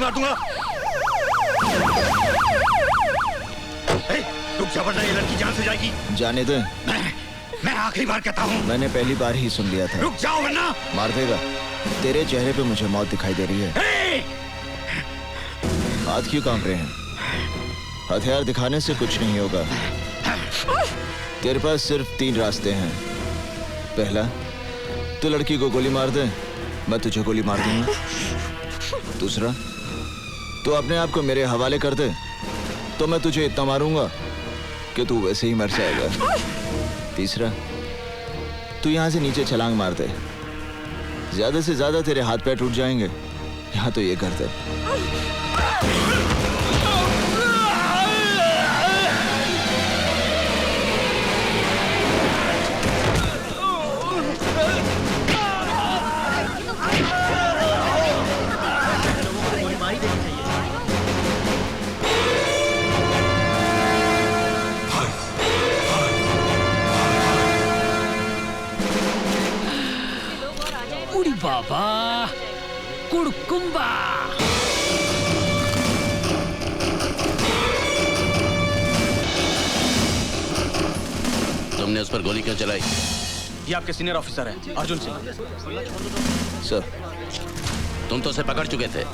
मार दूंगा। रुक जा वरना ये लड़की जान से जाएगी। जाने दे। मैं आखिरी बार कहता हूँ। मैंने पहली बार ही सुन लिया था। रुक जाओ वरना मार देगा। तेरे चेहरे पे मुझे मौत दिखाई दे रही है। हाथ क्यों कांप रहे हैं? हथियार दिखाने से कुछ नहीं होगा। तेरे पास सिर्फ 3 रास्ते हैं। पहला, तू लड़की को गोली मार दे, मैं तुझे गोली मार दूंगा। दूसरा, तू अपने आप को मेरे हवाले कर दे, तो मैं तुझे इतना मारूंगा कि तू वैसे ही मर जाएगा। तीसरा, तू यहां से नीचे छलांग मार दे, ज्यादा से ज्यादा तेरे हाथ पैर टूट जाएंगे। यहां तो ये कर दे। बाबा कुड़कुम्बा। तुमने उस पर गोली क्यों चलाई? ये आपके सीनियर ऑफिसर हैं, अर्जुन सिंह। सर, तुम तो उसे पकड़ चुके थे,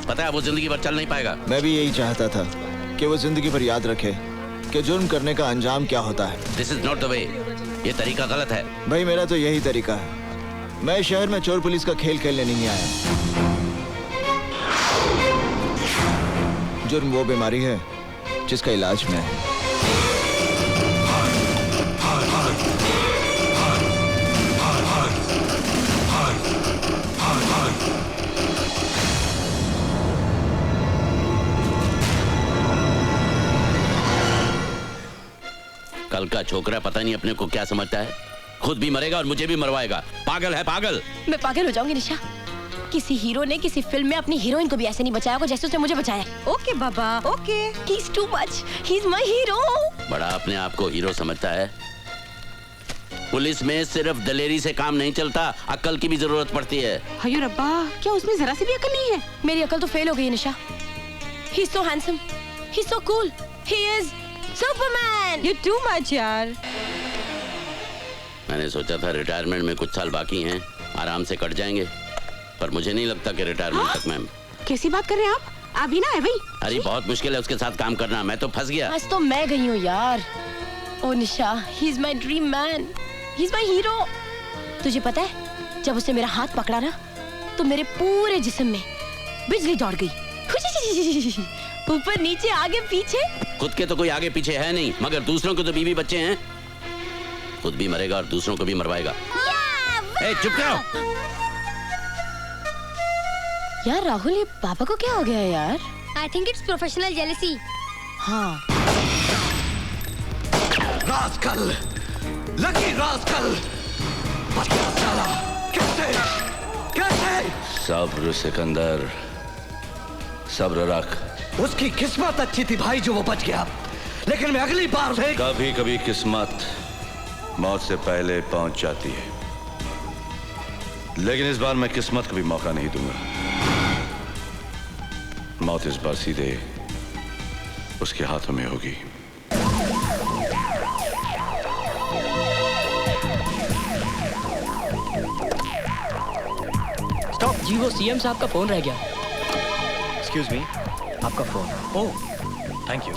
पता है वो जिंदगी भर चल नहीं पाएगा। मैं भी यही चाहता था कि वो जिंदगी भर याद रखे कि जुर्म करने का अंजाम क्या होता है। This is not the way. ये तरीका गलत है। भाई मेरा तो यही तरीका है। मैं शहर में चोर पुलिस का खेल खेलने नहीं आया। जुर्म वो बीमारी है जिसका इलाज मैं है। कल का छोकरा पता नहीं अपने को क्या समझता है, खुद भी मरेगा और मुझे भी मरवाएगा। पागल है पागल। मैं पागल हो जाऊंगी निशा। किसी हीरो ने किसी फिल्म में अपनी हीरोइन को भी ऐसे नहीं बचाया होगा जैसे उसने मुझे बचाया। Okay Baba, okay. He is too much, he is my hero. बड़ा अपने आप को हीरो समझता है। पुलिस में सिर्फ दलेरी से काम नहीं चलता, अक्ल की भी जरूरत पड़ती है। अयो रब्बा, क्या उसमें जरा सी भी अकल नहीं है? मेरी अकल तो फेल हो गई है Nisha. He is so handsome, he is so cool, he is superman. You too much यार। मैंने सोचा था रिटायरमेंट में कुछ साल बाकी हैं, आराम से कट जाएंगे, पर मुझे नहीं लगता कि रिटायरमेंट तक मैम। कैसी बात कर रहे हैं आप? अभी ना है भाई। अरे बहुत मुश्किल है उसके साथ काम करना, मैं तो फंस गया। आज तो मैं गई हूँ यार। Oh Nisha, he is my dream man, he is my hero. तुझे पता है जब उसने मेरा हाथ पकड़ा ना तो मेरे पूरे जिस्म में बिजली दौड़ गई। ऊपर नीचे आगे पीछे। खुद के तो कोई आगे पीछे है नहीं, मगर दूसरों के तो बीवी बच्चे हैं। खुद भी मरेगा और दूसरों को भी मरवाएगा। ए, चुप करो। यार राहुल, ये पापा को क्या हो गया है यार? I think it's professional jealousy. हाँ। रास्कल, लकी रास्कल, बच्चा साला, कैसे? सब्र सिकंदर, सब्र रख। उसकी किस्मत अच्छी थी भाई जो वो बच गया, लेकिन मैं अगली बार से कभी कभी किस्मत मौत से पहले पहुंच जाती है, लेकिन इस बार मैं किस्मत को भी मौका नहीं दूंगा। मौत इस बार सीधे उसके हाथों में होगी। स्टॉप जी, वो सीएम साहब का फोन रह गया। एक्सक्यूज मी, आपका phone. Oh, thank you.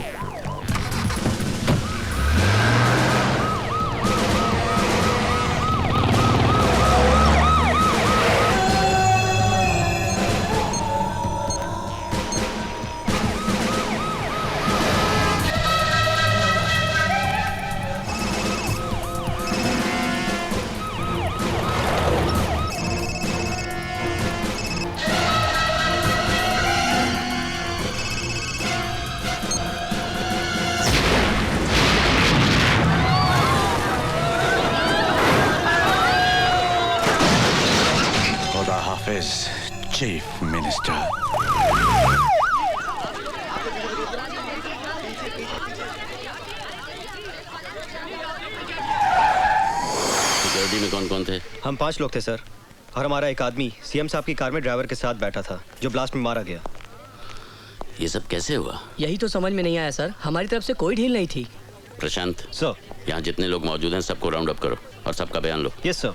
Chief minister. Security में कौन कौन थे? हम 5 लोग थे सर। और हमारा एक आदमी सीएम साहब की कार में ड्राइवर के साथ बैठा था जो ब्लास्ट में मारा गया। ये सब कैसे हुआ? यही तो समझ में नहीं आया सर, हमारी तरफ से कोई ढील नहीं थी। प्रशांत सर। यहाँ जितने लोग मौजूद हैं सबको राउंड अप करो और सबका बयान लो। Yes sir.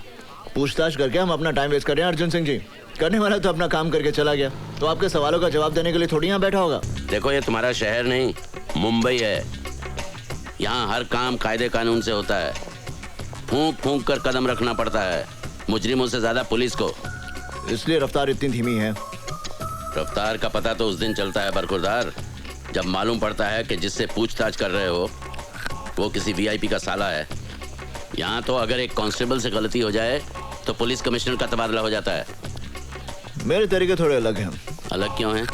पूछताछ करके हम अपना टाइम वेस्ट कर रहे हैं अर्जुन सिंह जी। करने वाला तो अपना काम करके चला गया, तो आपके सवालों का जवाब देने के लिए थोड़ी यहाँ बैठा होगा। देखो ये तुम्हारा शहर नहीं मुंबई है। यहाँ हर काम कायदे कानून से होता है। फूंक फूंक कर कदम रखना पड़ता है, मुजरिमों से ज्यादा पुलिस को। इसलिए रफ्तार इतनी धीमी है। रफ्तार का पता तो उस दिन चलता है बरखुरदार, जब मालूम पड़ता है कि जिससे पूछताछ कर रहे हो वो किसी वीआईपी का साला है। यहाँ तो अगर एक कांस्टेबल से गलती हो जाए तो पुलिस कमिश्नर का तबादला हो जाता है। मेरे तरीके थोड़े अलग हैं। अलग क्यों हैं?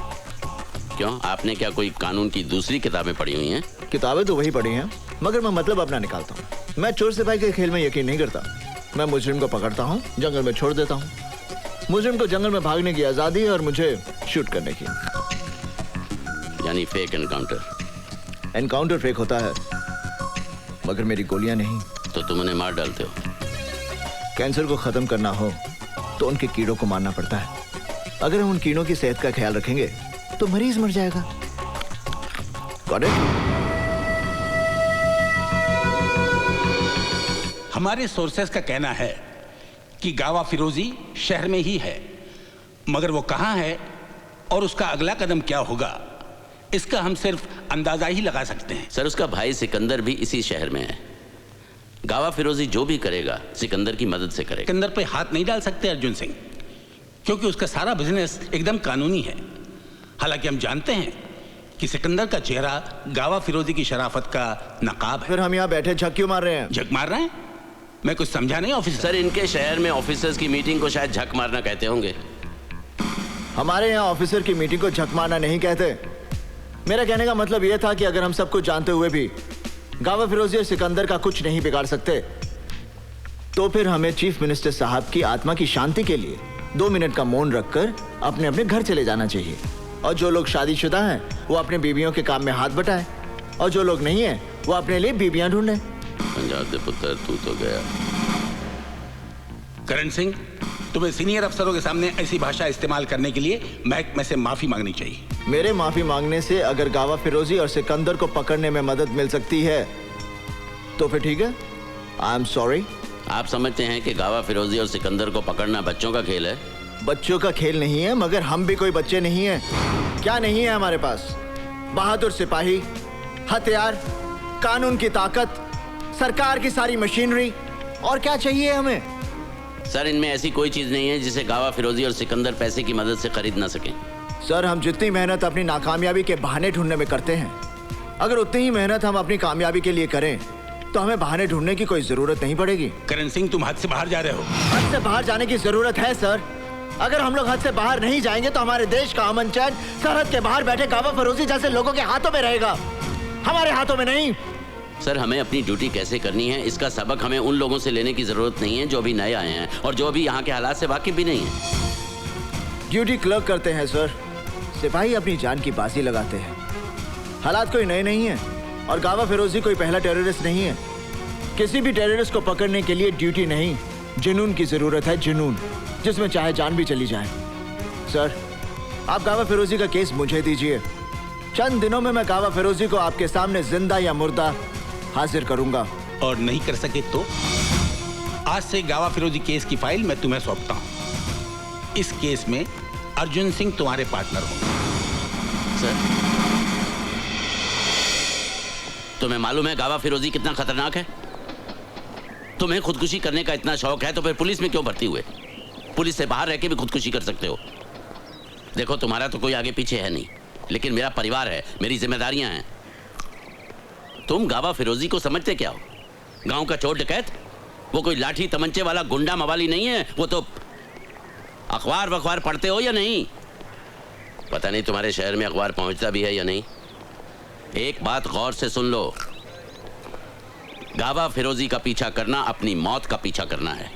क्यों, आपने क्या कोई कानून की दूसरी किताबें पढ़ी हुई हैं? किताबें तो वही पढ़ी हैं, मगर मैं मतलब अपना निकालता हूँ। मैं चोर सिपाही के खेल में यकीन नहीं करता। मैं मुजरिम को पकड़ता हूँ, जंगल में छोड़ देता हूँ। मुजरिम को जंगल में भागने की आजादी है और मुझे शूट करने की। यानी फेक एनकाउंटर। एनकाउंटर फेक होता है, मगर मेरी गोलियां नहीं। तो तुम उन्हें मार डालते हो। कैंसर को खत्म करना हो तो उनके कीड़ों को मारना पड़ता है। अगर हम उन कीड़ों की सेहत का ख्याल रखेंगे तो मरीज मर जाएगा। Got it? हमारे सोर्सेस का कहना है कि गावा फिरोजी शहर में ही है, मगर वो कहां है और उसका अगला कदम क्या होगा इसका हम सिर्फ अंदाजा ही लगा सकते हैं। सर उसका भाई सिकंदर भी इसी शहर में है। गावा फिरोजी जो भी करेगा सिकंदर की मदद से करेगा। सिकंदर पे हाथ नहीं डाल सकते अर्जुन सिंह, क्योंकि उसका सारा बिजनेस एकदम कानूनी है। हालांकि हम जानते हैं कि सिकंदर का चेहरा गावा फिरोजी की शराफत का नकाब है। फिर हम यहाँ बैठे झक क्यों मार रहे हैं? झक मार रहे हैं? मैं कुछ समझा नहीं ऑफिसर। सर इनके शहर में ऑफिसर्स की मीटिंग को शायद झक मारना कहते होंगे। हमारे यहाँ ऑफिसर की मीटिंग को झक मारना नहीं कहते। मेरा कहने का मतलब यह था कि अगर हम सब कुछ जानते हुए भी गावा फिरोजी और सिकंदर का कुछ नहीं बिगाड़ सकते, तो फिर हमें चीफ मिनिस्टर साहब की आत्मा की शांति के लिए 2 मिनट का मौन रखकर अपने अपने घर चले जाना चाहिए। और जो लोग शादीशुदा हैं वो अपने बीवियों के काम में हाथ बटाएं, और जो लोग नहीं हैं वो अपने लिए बीबियां ढूंढें। पंजाब दे पुत्र तू तो गया। करण सिंह, तुम्हें सीनियर अफसरों के सामने ऐसी भाषा इस्तेमाल करने के लिए महकमे से माफी मांगनी चाहिए। मेरे माफी मांगने से अगर गावा फिरोजी और सिकंदर को पकड़ने में मदद मिल सकती है तो फिर ठीक है। I am sorry. आप समझते हैं कि गावा फिरोजी और सिकंदर को पकड़ना बच्चों का खेल है? बच्चों का खेल नहीं है, मगर हम भी कोई बच्चे नहीं हैं। क्या नहीं है हमारे पास? बहादुर सिपाही, हथियार, कानून की ताकत, सरकार की सारी मशीनरी, और क्या चाहिए हमें? सर इनमें ऐसी कोई चीज नहीं है जिसे गावा फिरोजी और सिकंदर पैसे की मदद से खरीद ना सकें। सर हम जितनी मेहनत अपनी नाकामयाबी के बहाने ढूंढने में करते हैं, अगर उतनी ही मेहनत हम अपनी कामयाबी के लिए करें तो हमें बहाने ढूंढने की कोई जरूरत नहीं पड़ेगी। करण सिंह, तुम हद से बाहर जा रहे हो। हद से बाहर जाने की जरूरत है सर। अगर हम लोग हद से बाहर नहीं जाएंगे तो हमारे देश का अमन चैन सरहद के बाहर बैठे गावा फिरोजी जैसे लोगों के हाथों में रहेगा, हमारे हाथों में नहीं। सर हमें अपनी ड्यूटी कैसे करनी है इसका सबक हमें उन लोगों से लेने की जरूरत नहीं है जो अभी नए आए हैं और जो अभी यहाँ के हालात से वाकिफ भी नहीं है। ड्यूटी क्लर्क करते हैं सर, सिपाही अपनी जान की बाजी लगाते हैं। हालात कोई नए नहीं है और गावा फिरोजी कोई पहला टेररिस्ट नहीं है। किसी भी टेररिस्ट को पकड़ने के लिए ड्यूटी नहीं, जुनून की जरूरत है, जुनून, जिसमें चाहे जान भी चली जाए। सर आप गावा फिरोजी का केस मुझे दीजिए, चंद दिनों में मैं गावा फिरोजी को आपके सामने जिंदा या मुर्दा हाजिर करूंगा। और नहीं कर सके तो आज से गावा फिरोजी केस की फाइल मैं तुम्हें सौंपता हूं। इस केस में अर्जुन सिंह तुम्हारे पार्टनर होंगे। सर तुम्हें मालूम है गावा फिरोजी कितना खतरनाक है? तुम्हें खुदकुशी करने का इतना शौक है तो फिर पुलिस में क्यों भर्ती हुए? पुलिस से बाहर रह के भी खुदकुशी कर सकते हो। देखो तुम्हारा तो कोई आगे पीछे है नहीं, लेकिन मेरा परिवार है, मेरी जिम्मेदारियां हैं। तुम गावा फिरोजी को समझते क्या हो? गांव का चोर डकैत? वो कोई लाठी तमंचे वाला गुंडा मवाली नहीं है। वो तो अखबार वखबार पढ़ते हो या नहीं? पता नहीं तुम्हारे शहर में अखबार पहुंचता भी है या नहीं। एक बात गौर से सुन लो, गावा फिरोजी का पीछा करना अपनी मौत का पीछा करना है।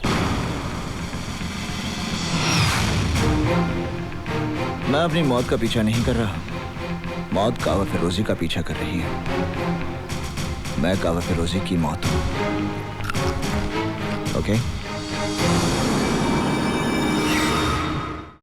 मैं अपनी मौत का पीछा नहीं कर रहा, मौत गावा फिरोजी का पीछा कर रही है। मैं गावा फिरोजी की मौत हूं। ओके?